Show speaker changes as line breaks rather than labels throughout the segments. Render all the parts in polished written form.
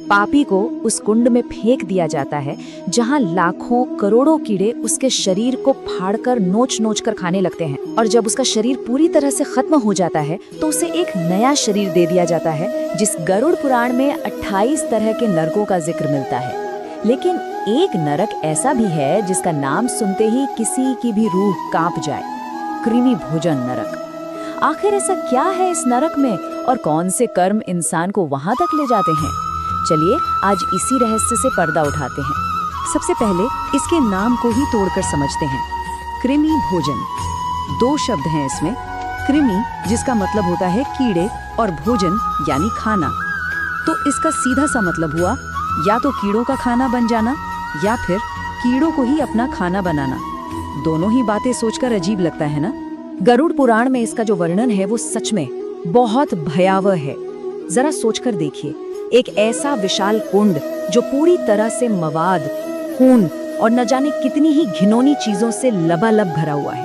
पापी को उस कुंड में फेंक दिया जाता है जहां लाखों करोड़ों कीड़े उसके शरीर को फाड़कर नोच नोच कर खाने लगते हैं। और जब उसका शरीर पूरी तरह से खत्म हो जाता है तो उसे एक नया शरीर दे दिया जाता है, जिस गरुड़ पुराण में 28 तरह के नरकों का जिक्र मिलता है। लेकिन एक नरक ऐसा भी है जिसका नाम सुनते ही किसी की भी रूह कांप जाए, कृमि भोजन नरक। आखिर ऐसा क्या है इस नरक में और कौन से कर्म इंसान को वहां तक ले जाते हैं? चलिए आज इसी रहस्य से पर्दा उठाते हैं। सबसे पहले इसके नाम को ही तोड़कर समझते हैं। कृमि भोजन, दो शब्द हैं इसमें। कृमि जिसका मतलब होता है कीड़े और भोजन यानी खाना। तो इसका सीधा सा मतलब हुआ या तो कीड़ों का खाना बन जाना या फिर कीड़ों को ही अपना खाना बनाना। दोनों ही बातें सोचकर अजीब लगता है ना। गरुड़ पुराण में इसका जो वर्णन है वो सच में बहुत भयावह है। जरा सोचकर देखिए, एक ऐसा विशाल कुंड जो पूरी तरह से मवाद, खून और न जाने कितनी ही घिनौनी चीजों से लबालब भरा हुआ है।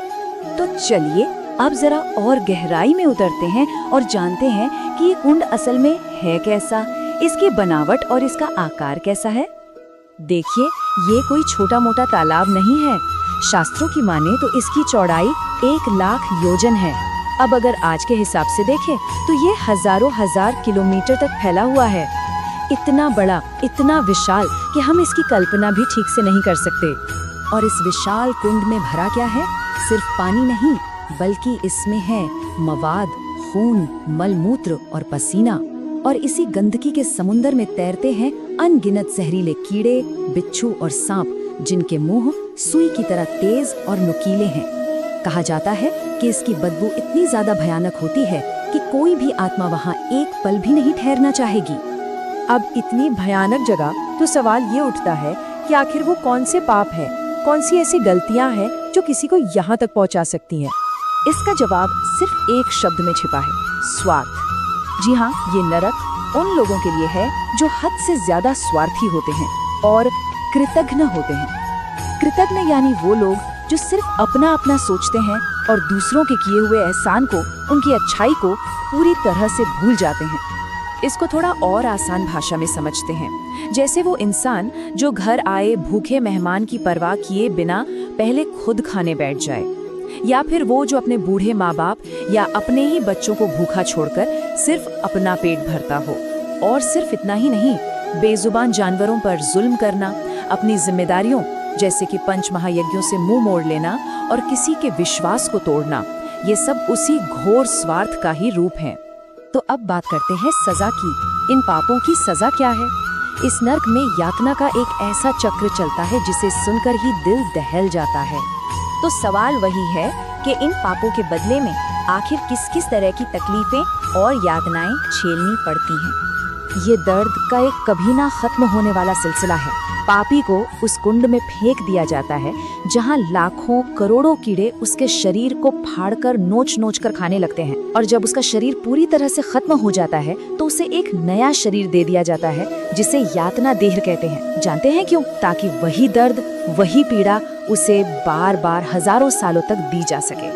तो चलिए अब जरा और गहराई में उतरते हैं और जानते हैं कि ये कुंड असल में है कैसा, इसकी बनावट और इसका आकार कैसा है। देखिए, ये कोई छोटा मोटा तालाब नहीं है। शास्त्रों की माने तो इसकी चौड़ाई 1,00,000 योजन है। अब अगर आज के हिसाब से देखें तो ये हजारों हजार किलोमीटर तक फैला हुआ है। इतना बड़ा, इतना विशाल कि हम इसकी कल्पना भी ठीक से नहीं कर सकते। और इस विशाल कुंड में भरा क्या है? सिर्फ पानी नहीं, बल्कि इसमें है मवाद, खून, मलमूत्र और पसीना। और इसी गंदगी के समुंदर में तैरते हैं अनगिनत जहरीले कीड़े, बिच्छू और सांप, जिनके मुंह सुई की तरह तेज और नुकीले हैं। कहा जाता है कि इसकी बदबू इतनी ज्यादा भयानक होती है कि कोई भी आत्मा वहां एक पल भी नहीं ठहरना चाहेगी। अब इतनी भयानक जगह, तो सवाल ये उठता है कि आखिर वो कौन से पाप है, कौन सी ऐसी गलतियां हैं जो किसी को यहाँ तक पहुँचा सकती हैं? इसका जवाब सिर्फ एक शब्द में छिपा है, स्वार्थ। जी हाँ, ये नरक उन लोगों के लिए है जो हद से ज्यादा स्वार्थी होते हैं और कृतघ्न होते हैं। कृतघ्न यानी वो लोग जो सिर्फ अपना अपना सोचते हैं और दूसरों के किए हुए एहसान को, उनकी अच्छाई को पूरी तरह से भूल जाते हैं। इसको थोड़ा और आसान भाषा में समझते हैं, जैसे वो इंसान जो घर आए भूखे मेहमान की परवाह किए बिना पहले खुद खाने बैठ जाए, या फिर वो जो अपने बूढ़े माँ बाप या अपने ही बच्चों को भूखा छोड़कर सिर्फ अपना पेट भरता हो। और सिर्फ इतना ही नहीं, बेजुबान जानवरों पर जुल्म करना, अपनी जिम्मेदारियों जैसे कि पंच महायज्ञों से मुंह मोड़ लेना और किसी के विश्वास को तोड़ना, ये सब उसी घोर स्वार्थ का ही रूप है। तो अब बात करते हैं सजा की। इन पापों की सजा क्या है? इस नर्क में यातना का एक ऐसा चक्र चलता है जिसे सुनकर ही दिल दहल जाता है। तो सवाल वही है कि इन पापों के बदले में आखिर किस किस तरह की तकलीफें और यातनाएं झेलनी पड़ती हैं। ये दर्द का एक कभी ना खत्म होने वाला सिलसिला है। पापी को उस कुंड में फेंक दिया जाता है जहां लाखों करोड़ों कीड़े उसके शरीर को फाड़कर नोच नोच कर खाने लगते हैं। और जब उसका शरीर पूरी तरह से खत्म हो जाता है तो उसे एक नया शरीर दे दिया जाता है, जिसे यातना देह कहते हैं। जानते हैं क्यों? ताकि वही दर्द, वही पीड़ा उसे बार बार हजारों सालों तक दी जा सके।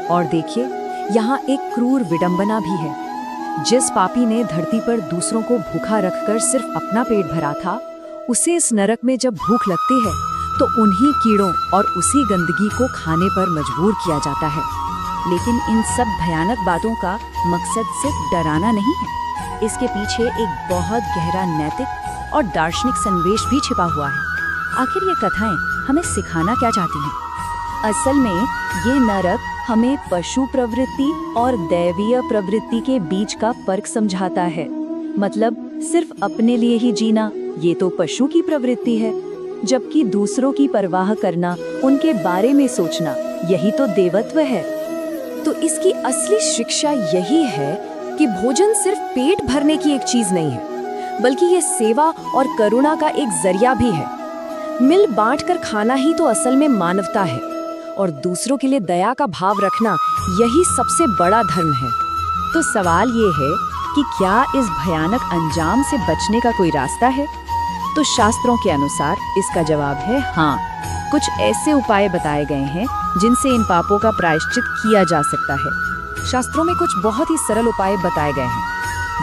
और देखिए, यहाँ एक क्रूर विडंबना भी है। जिस पापी ने धरती पर दूसरों को भूखा रखकर सिर्फ अपना पेट भरा था, उसे इस नरक में जब भूख लगती है तो उन्हीं कीड़ों और उसी गंदगी को खाने पर मजबूर किया जाता है। लेकिन इन सब भयानक बातों का मकसद सिर्फ डराना नहीं है। इसके पीछे एक बहुत गहरा नैतिक और दार्शनिक संदेश भी छिपा हुआ है। आखिर ये कथाएं हमें सिखाना क्या चाहती हैं? असल में ये नरक हमें पशु प्रवृत्ति और दैवीय प्रवृत्ति के बीच का फर्क समझाता है। मतलब सिर्फ अपने लिए ही जीना, ये तो पशु की प्रवृत्ति है, जबकि दूसरों की परवाह करना, उनके बारे में सोचना, यही तो देवत्व है। तो इसकी असली शिक्षा यही है कि भोजन सिर्फ पेट भरने की एक चीज नहीं है, बल्कि ये सेवा और करुणा का एक जरिया भी है। मिल बांट कर खाना ही तो असल में मानवता है, और दूसरों के लिए दया का भाव रखना यही सबसे बड़ा धर्म है। तो सवाल ये है कि क्या इस भयानक अंजाम से बचने का कोई रास्ता है? तो शास्त्रों के अनुसार इसका जवाब है हाँ। कुछ ऐसे उपाय बताए गए हैं जिनसे इन पापों का प्रायश्चित किया जा सकता है। शास्त्रों में कुछ बहुत ही सरल उपाय बताए गए हैं,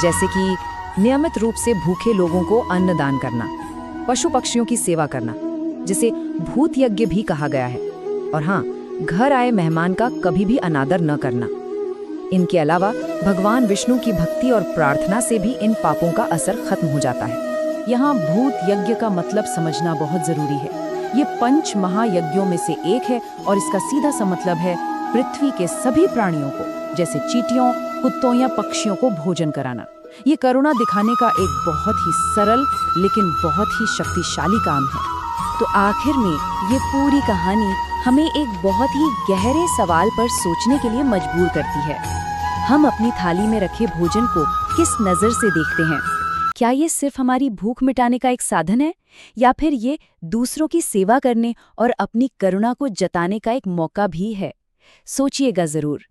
जैसे कि नियमित रूप से भूखे लोगों को अन्नदान करना, पशु पक्षियों की सेवा करना, जिसे भूत यज्ञ भी कहा गया है। और हाँ, घर आए मेहमान का कभी भी अनादर न करना। इनके अलावा भगवान विष्णु की भक्ति और प्रार्थना से भी इन पापों का असर खत्म हो जाता है। यहाँ भूत यज्ञ का मतलब समझना बहुत जरूरी है। ये 5 महायज्ञों में से एक है और इसका सीधा सा मतलब है पृथ्वी के सभी प्राणियों को, जैसे चींटियों, कुत्तों या पक्षियों को भोजन कराना। ये करुणा दिखाने का एक बहुत ही सरल लेकिन बहुत ही शक्तिशाली काम है। तो आखिर में ये पूरी कहानी हमें एक बहुत ही गहरे सवाल पर सोचने के लिए मजबूर करती है। हम अपनी थाली में रखे भोजन को किस नज़र से देखते हैं? क्या ये सिर्फ हमारी भूख मिटाने का एक साधन है, या फिर ये दूसरों की सेवा करने और अपनी करुणा को जताने का एक मौका भी है? सोचिएगा जरूर।